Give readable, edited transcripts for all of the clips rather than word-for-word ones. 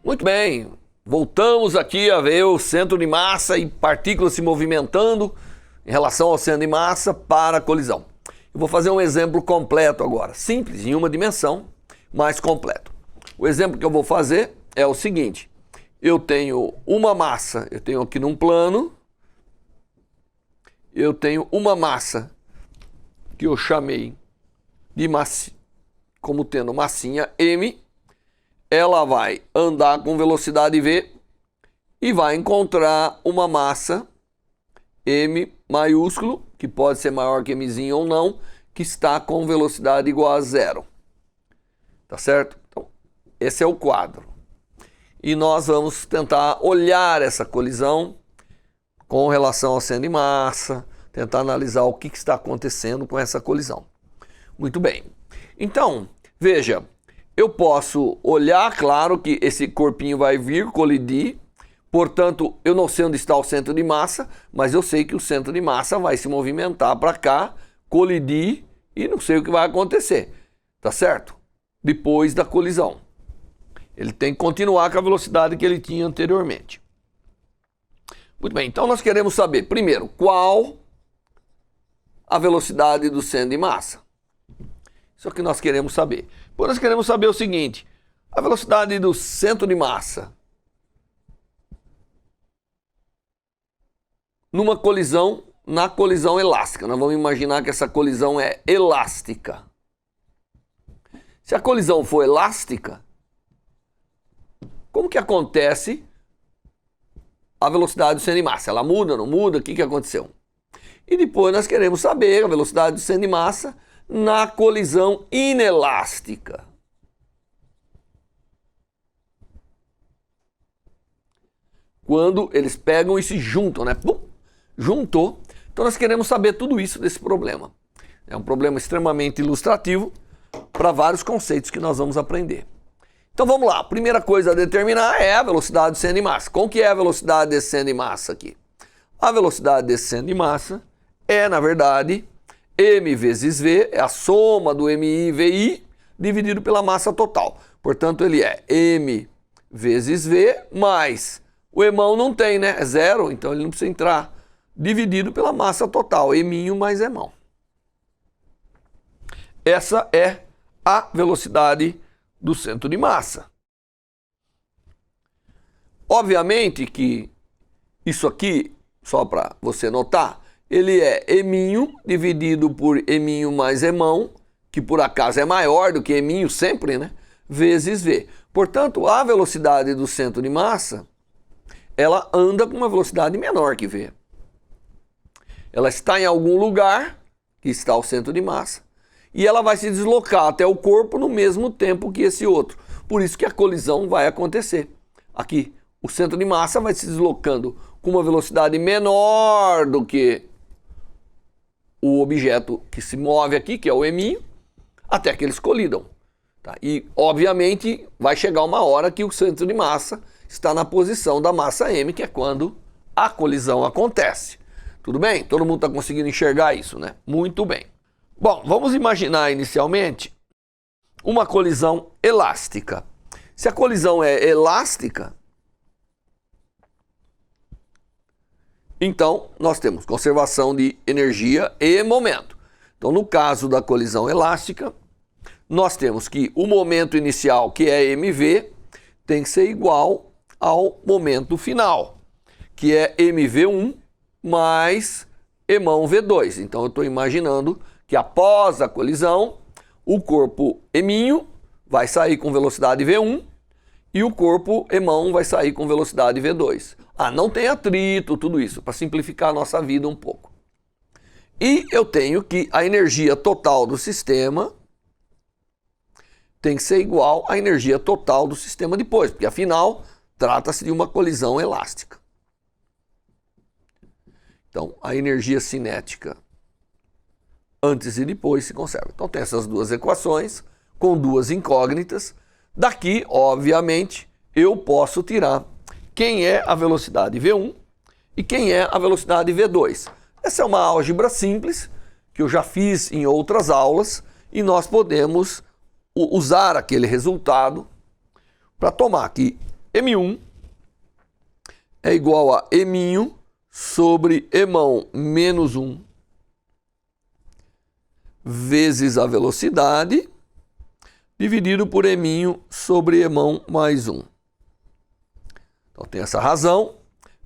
Muito bem, voltamos aqui a ver o centro de massa e partículas se movimentando em relação ao centro de massa para a colisão. Eu vou fazer um exemplo completo agora, simples, em uma dimensão, mas completo. O exemplo que eu vou fazer é o seguinte: eu tenho uma massa, eu tenho aqui num plano, eu tenho uma massa que eu chamei de massa, como tendo massinha M, ela vai andar com velocidade V e vai encontrar uma massa M maiúsculo, que pode ser maior que Mzinho ou não, que está com velocidade igual a zero. Tá certo? Então, esse é o quadro. E nós vamos tentar olhar essa colisão com relação ao centro de massa, tentar analisar o que está acontecendo com essa colisão. Muito bem. Então, veja, eu posso olhar, claro que esse corpinho vai vir colidir, portanto, eu não sei onde está o centro de massa, mas eu sei que o centro de massa vai se movimentar para cá, colidir e não sei o que vai acontecer, tá certo? Depois da colisão. Ele tem que continuar com a velocidade que ele tinha anteriormente. Muito bem, então nós queremos saber, primeiro, qual a velocidade do centro de massa. Isso é o que nós queremos saber. Depois nós queremos saber o seguinte: a velocidade do centro de massa numa colisão, na colisão elástica. Nós vamos imaginar que essa colisão é elástica. Se a colisão for elástica, como que acontece a velocidade do centro de massa? Ela muda, não muda? O que aconteceu? E depois nós queremos saber a velocidade do centro de massa na colisão inelástica. Quando eles pegam e se juntam, né? Pum, juntou. Então nós queremos saber tudo isso desse problema. É um problema extremamente ilustrativo para vários conceitos que nós vamos aprender. Então vamos lá. A primeira coisa a determinar é a velocidade do centro de massa. Qual que é a velocidade desse centro de massa aqui? A velocidade desse centro de massa é, na verdade, M vezes V, é a soma do MI VI dividido pela massa total. Portanto, ele é M vezes V mais, o Emão não tem, né? É zero, então ele não precisa entrar, dividido pela massa total, Eminho mais Emão. Essa é a velocidade do centro de massa. Obviamente que isso aqui, só para você notar, ele é Eminho dividido por Eminho mais Emão, que por acaso é maior do que Eminho sempre, né? Vezes V. Portanto, a velocidade do centro de massa, ela anda com uma velocidade menor que V. Ela está em algum lugar, que está o centro de massa, e ela vai se deslocar até o corpo no mesmo tempo que esse outro. Por isso que a colisão vai acontecer. Aqui, o centro de massa vai se deslocando com uma velocidade menor do que o objeto que se move aqui, que é o Eminho, até que eles colidam. Tá? E, obviamente, vai chegar uma hora que o centro de massa está na posição da massa M, que é quando a colisão acontece. Tudo bem? Todo mundo está conseguindo enxergar isso, né? Muito bem. Bom, vamos imaginar inicialmente uma colisão elástica. Se a colisão é elástica, então nós temos conservação de energia e momento. Então, no caso da colisão elástica, nós temos que o momento inicial, que é mv, tem que ser igual ao momento final, que é mv1 mais Emão V2. Então, eu estou imaginando que após a colisão, o corpo Eminho vai sair com velocidade V1 e o corpo Emão vai sair com velocidade V2. Ah, não tem atrito, tudo isso, para simplificar a nossa vida um pouco. E eu tenho que a energia total do sistema tem que ser igual à energia total do sistema depois, porque afinal trata-se de uma colisão elástica. Então, a energia cinética antes e depois se conserva. Então, tem essas duas equações com duas incógnitas. Daqui, obviamente, eu posso tirar quem é a velocidade V1 e quem é a velocidade V2. Essa é uma álgebra simples que eu já fiz em outras aulas e nós podemos usar aquele resultado para tomar que M1 é igual a M sobre Emão menos 1 vezes a velocidade dividido por M sobre Emão mais 1. Então tem essa razão,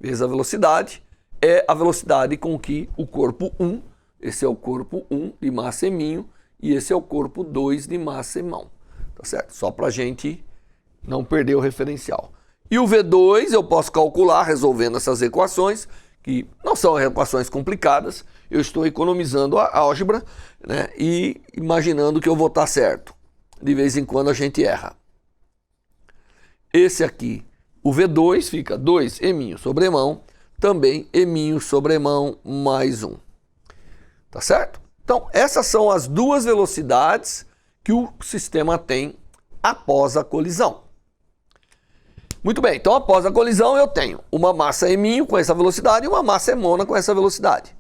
vezes a velocidade, é a velocidade com que o corpo 1, esse é o corpo 1 de massa M, e esse é o corpo 2 de massa Emão. Tá certo? Só para a gente não perder o referencial. E o V2 eu posso calcular resolvendo essas equações, que não são equações complicadas, eu estou economizando a álgebra, né, e imaginando que eu vou estar certo. De vez em quando a gente erra. Esse aqui, o V2 fica 2M sobre Emão, também M sobre Emão mais 1. Tá certo? Então, essas são as duas velocidades que o sistema tem após a colisão. Muito bem, então após a colisão eu tenho uma massa M com essa velocidade e uma massa Emona com essa velocidade.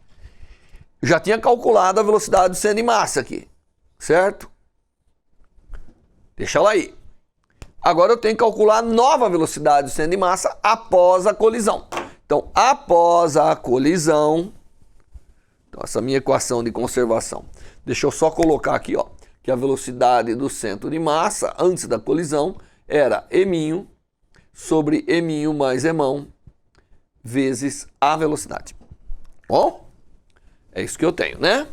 Eu já tinha calculado a velocidade do centro de massa aqui, certo? Deixa ela aí. Agora eu tenho que calcular a nova velocidade do centro de massa após a colisão. Então, após a colisão, então essa minha equação de conservação, deixa eu só colocar aqui, ó, que a velocidade do centro de massa antes da colisão era M sobre M mais Emão vezes a velocidade. Bom, é isso que eu tenho, né?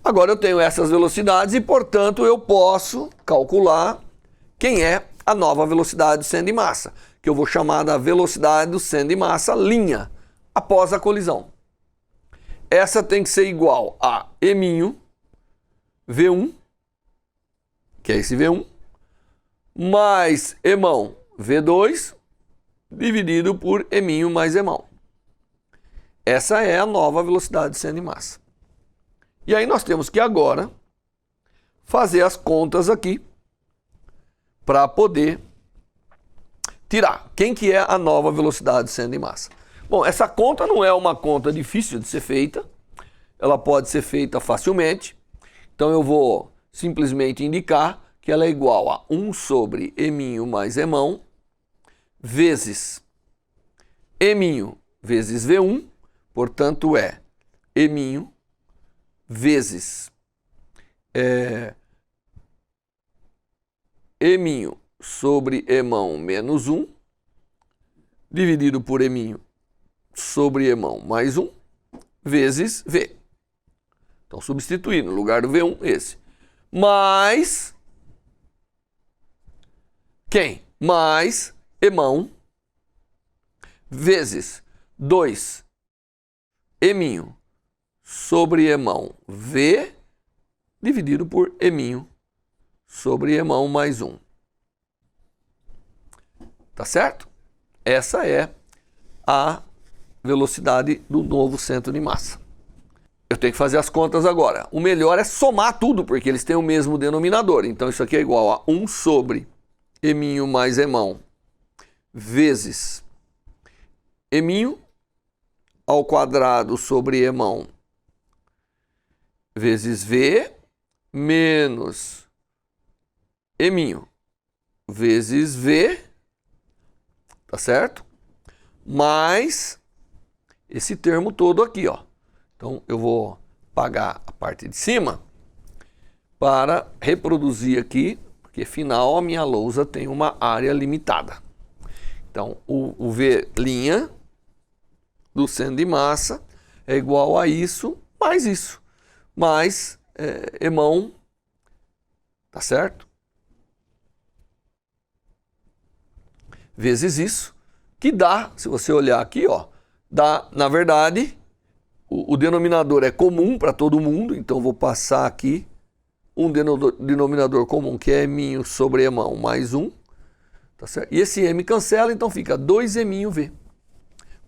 Agora eu tenho essas velocidades e, portanto, eu posso calcular quem é a nova velocidade do centro de massa, que eu vou chamar da velocidade do centro de massa linha, após a colisão. Essa tem que ser igual a M V1, que é esse V1, mais Emão V2, dividido por M mais Emão. Essa é a nova velocidade do centro de massa. E aí nós temos que agora fazer as contas aqui para poder tirar quem que é a nova velocidade do centro de massa. Bom, essa conta não é uma conta difícil de ser feita, ela pode ser feita facilmente, então eu vou simplesmente indicar que ela é igual a 1 sobre M mais Emão vezes M vezes V1, portanto é M vezes M sobre Emão menos 1, dividido por M sobre Emão mais 1, vezes V. Então, substituir no lugar do V1, esse. Mais quem? Mais Emão vezes 2 M sobre Emão V, dividido por M sobre Emão mais 1. Tá certo? Essa é a velocidade do novo centro de massa. Eu tenho que fazer as contas agora. O melhor é somar tudo, porque eles têm o mesmo denominador. Então, isso aqui é igual a 1 sobre M mais Emão vezes M ao quadrado sobre Emão vezes V menos M vezes V, tá certo? Mais esse termo todo aqui, ó. Então, eu vou pagar a parte de cima para reproduzir aqui, porque afinal a minha lousa tem uma área limitada. Então, o V' do centro de massa é igual a isso, mais Emão, tá certo? Vezes isso, que dá, se você olhar aqui, ó, dá, na verdade, o denominador é comum para todo mundo, então vou passar aqui um denominador comum, que é M sobre Emão mais 1, tá certo? E esse M cancela, então fica 2M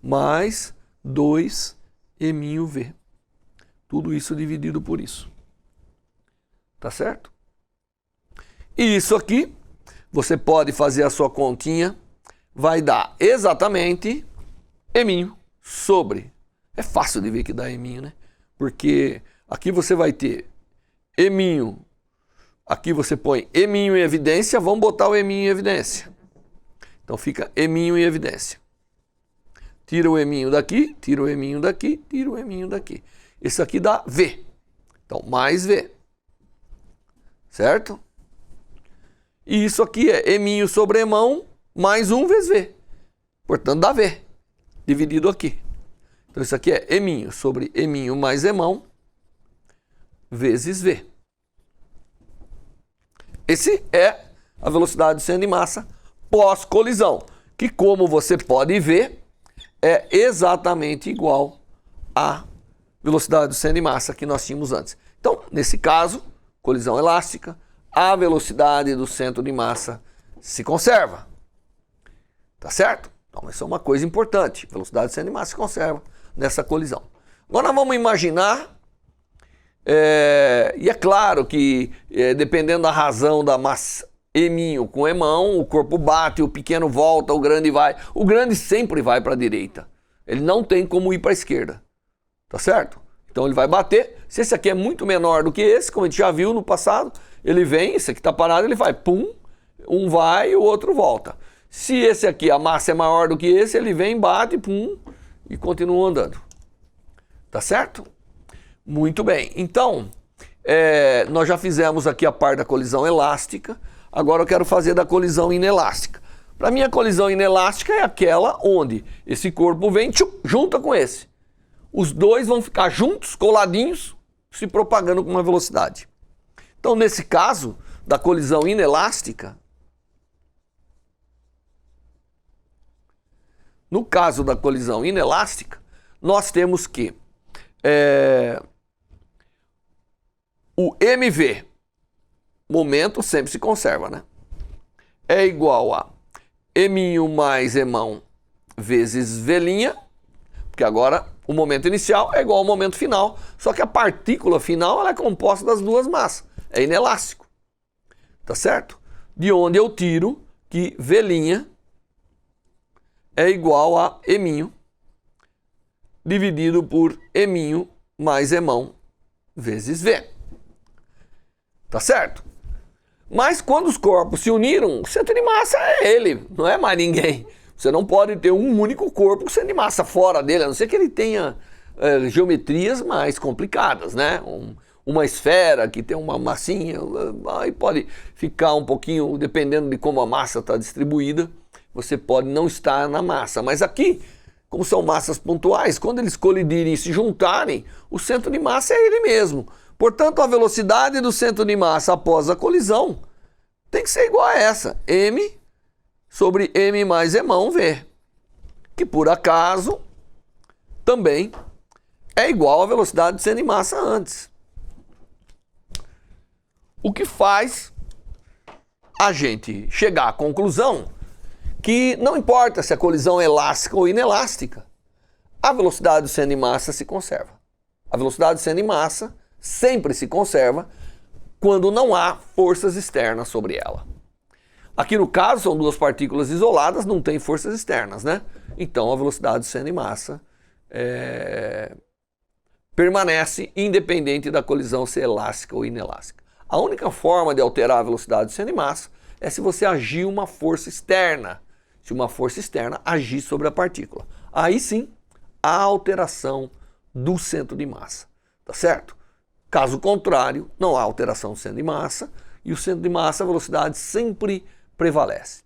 mais 2M. Tudo isso dividido por isso. Tá certo? E isso aqui, você pode fazer a sua continha, vai dar exatamente M sobre. É fácil de ver que dá M, né? Porque aqui você vai ter M, aqui você põe M em evidência, vamos botar o M em evidência. Então fica eminho em evidência. Tira o eminho daqui, tira o eminho daqui, tira o eminho daqui. Isso aqui dá V. Então, mais V. Certo? E isso aqui é eminho sobre emão mais 1 vezes V. Portanto, dá V. Dividido aqui. Então, isso aqui é eminho sobre eminho mais emão vezes V. Esse é a velocidade do centro de massa pós-colisão, que, como você pode ver, é exatamente igual à velocidade do centro de massa que nós tínhamos antes. Então, nesse caso, colisão elástica, a velocidade do centro de massa se conserva. Tá certo? Então, isso é uma coisa importante. A velocidade do centro de massa se conserva nessa colisão. Agora, nós vamos imaginar, e é claro que, dependendo da razão da massa, eminho com emão, o corpo bate, o pequeno volta, o grande vai. O grande sempre vai para a direita. Ele não tem como ir para a esquerda. Tá certo? Então ele vai bater. Se esse aqui é muito menor do que esse, como a gente já viu no passado, ele vem, esse aqui está parado, ele vai, pum, um vai e o outro volta. Se esse aqui, a massa é maior do que esse, ele vem, bate, pum, e continua andando. Tá certo? Muito bem. Então, nós já fizemos aqui a parte da colisão elástica. Agora eu quero fazer da colisão inelástica. Para mim, a colisão inelástica é aquela onde esse corpo vem, junta com esse. Os dois vão ficar juntos, coladinhos, se propagando com uma velocidade. Então, nesse caso da colisão inelástica, no caso da colisão inelástica, nós temos que o MV, momento, sempre se conserva, né? É igual a eminho mais emão vezes V'inha, porque agora o momento inicial é igual ao momento final, só que a partícula final ela é composta das duas massas, é inelástico, tá certo? De onde eu tiro que V'inha é igual a eminho dividido por eminho mais emão vezes V. Tá certo? Mas quando os corpos se uniram, o centro de massa é ele, não é mais ninguém. Você não pode ter um único corpo com centro de massa fora dele, a não ser que ele tenha geometrias mais complicadas, né? Uma esfera que tem uma massinha, aí pode ficar um pouquinho, dependendo de como a massa está distribuída, você pode não estar na massa. Mas aqui, como são massas pontuais, quando eles colidirem e se juntarem, o centro de massa é ele mesmo. Portanto, a velocidade do centro de massa após a colisão tem que ser igual a essa, m sobre m mais emão v, que por acaso também é igual à velocidade do centro de massa antes. O que faz a gente chegar à conclusão que não importa se a colisão é elástica ou inelástica, a velocidade do centro de massa se conserva. A velocidade do centro de massa sempre se conserva quando não há forças externas sobre ela. Aqui no caso são duas partículas isoladas, não tem forças externas, né? Então a velocidade do centro de massa permanece independente da colisão ser elástica ou inelástica. A única forma de alterar a velocidade do centro de massa é se você agir uma força externa. Se uma força externa agir sobre a partícula. Aí sim, há alteração do centro de massa. Tá certo? Caso contrário, não há alteração do centro de massa e o centro de massa, a velocidade sempre prevalece.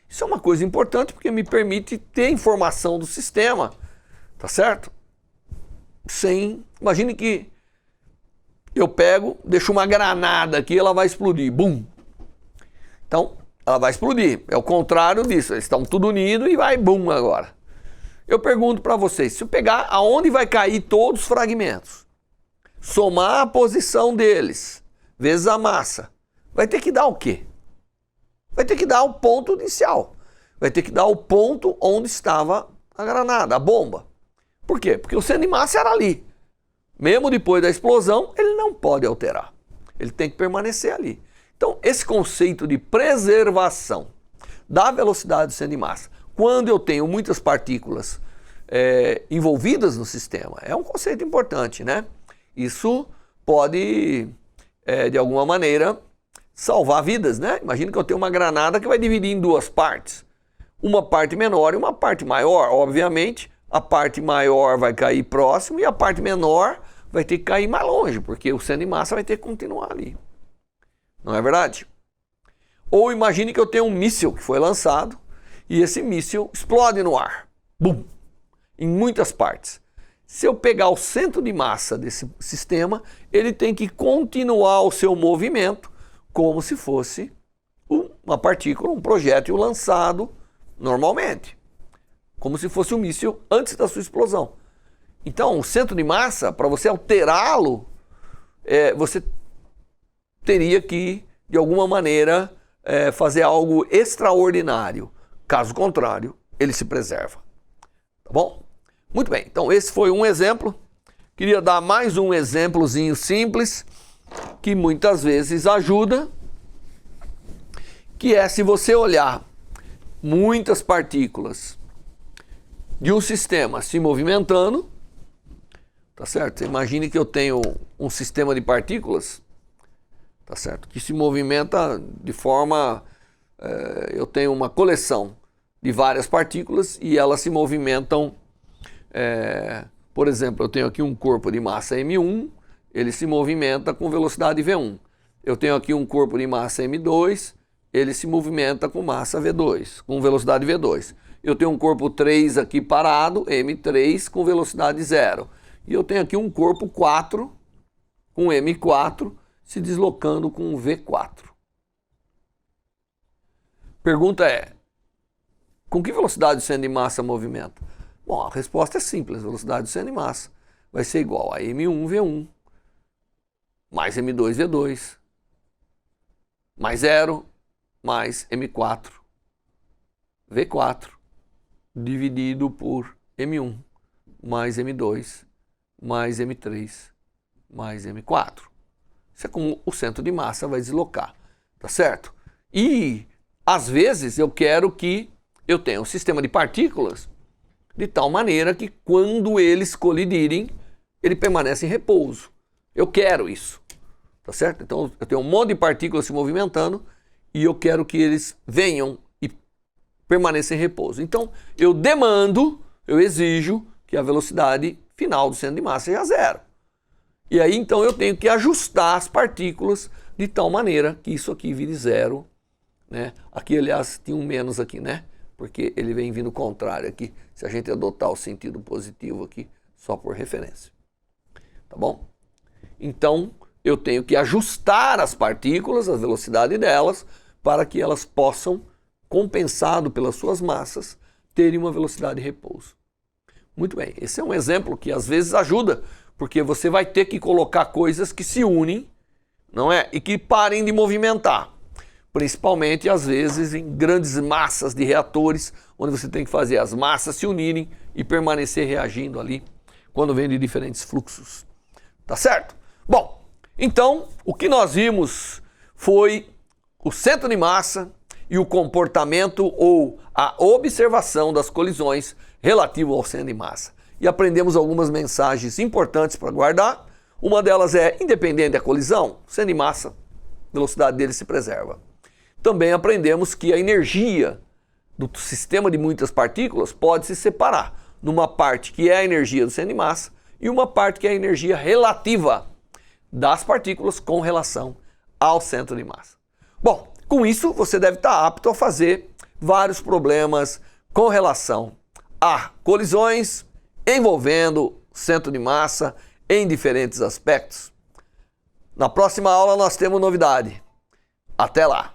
Isso é uma coisa importante porque me permite ter informação do sistema, tá certo? Imagine que eu pego, deixo uma granada aqui, ela vai explodir, bum! Então, ela vai explodir, é o contrário disso, eles estão tudo unidos e vai bum agora. Eu pergunto para vocês, se eu pegar aonde vai cair todos os fragmentos, somar a posição deles, vezes a massa, vai ter que dar o quê? Vai ter que dar o ponto inicial. Vai ter que dar o ponto onde estava a granada, a bomba. Por quê? Porque o centro de massa era ali. Mesmo depois da explosão, ele não pode alterar. Ele tem que permanecer ali. Então, esse conceito de preservação da velocidade do centro de massa, quando eu tenho muitas partículas envolvidas no sistema, é um conceito importante, né? Isso pode, de alguma maneira, salvar vidas, né? Imagina que eu tenho uma granada que vai dividir em duas partes. uma parte menor e uma parte maior. Obviamente, a parte maior vai cair próximo e a parte menor vai ter que cair mais longe, porque o centro de massa vai ter que continuar ali. Não é verdade? Ou imagine que eu tenho um míssil que foi lançado e esse míssil explode no ar. Bum! Em muitas partes. Se eu pegar o centro de massa desse sistema, ele tem que continuar o seu movimento como se fosse uma partícula, um projétil lançado normalmente. Como se fosse um míssil antes da sua explosão. Então, o centro de massa, para você alterá-lo, você teria que, de alguma maneira, fazer algo extraordinário. Caso contrário, ele se preserva. Tá bom? Muito bem, então esse foi um exemplo. Queria dar mais um exemplozinho simples, que muitas vezes ajuda, que é se você olhar muitas partículas de um sistema se movimentando, tá certo? Você imagine que eu tenho um sistema de partículas, tá certo? Que se movimenta de forma... eu tenho uma coleção de várias partículas e elas se movimentam. Por exemplo, eu tenho aqui um corpo de massa M1, ele se movimenta com velocidade V1. Eu tenho aqui um corpo de massa M2, ele se movimenta com massa V2, com velocidade V2. Eu tenho um corpo 3 aqui parado, M3, com velocidade 0. E eu tenho aqui um corpo 4, com M4, se deslocando com V4. Pergunta é, com que velocidade o centro de massa movimenta? Bom, a resposta é simples, a velocidade do centro de massa vai ser igual a M1 V1, mais M2 V2, mais 0, mais M4 V4, dividido por M1, mais M2, mais M3, mais M4. Isso é como o centro de massa vai deslocar, tá certo? E, às vezes, eu quero que eu tenha um sistema de partículas de tal maneira que, quando eles colidirem, ele permanece em repouso. Eu quero isso, tá certo? Então, eu tenho um monte de partículas se movimentando e eu quero que eles venham e permaneçam em repouso. Então, eu exijo que a velocidade final do centro de massa seja 0. E aí, então, eu tenho que ajustar as partículas de tal maneira que isso aqui vire 0, né? Aqui, aliás, tinha um menos aqui, né? Porque ele vem vindo contrário aqui, se a gente adotar o sentido positivo aqui, só por referência. Tá bom? Então, eu tenho que ajustar as partículas, a velocidade delas, para que elas possam, compensado pelas suas massas, terem uma velocidade de repouso. Muito bem, esse é um exemplo que às vezes ajuda, porque você vai ter que colocar coisas que se unem, não é? E que parem de movimentar. Principalmente, às vezes, em grandes massas de reatores, onde você tem que fazer as massas se unirem e permanecer reagindo ali, quando vem de diferentes fluxos. Tá certo? Bom, então, o que nós vimos foi o centro de massa e o comportamento ou a observação das colisões relativo ao centro de massa. E aprendemos algumas mensagens importantes para guardar. Uma delas é, independente da colisão, o centro de massa, a velocidade dele se preserva. Também aprendemos que a energia do sistema de muitas partículas pode se separar numa parte que é a energia do centro de massa e uma parte que é a energia relativa das partículas com relação ao centro de massa. Bom, com isso você deve estar apto a fazer vários problemas com relação a colisões envolvendo centro de massa em diferentes aspectos. Na próxima aula nós temos novidade. Até lá!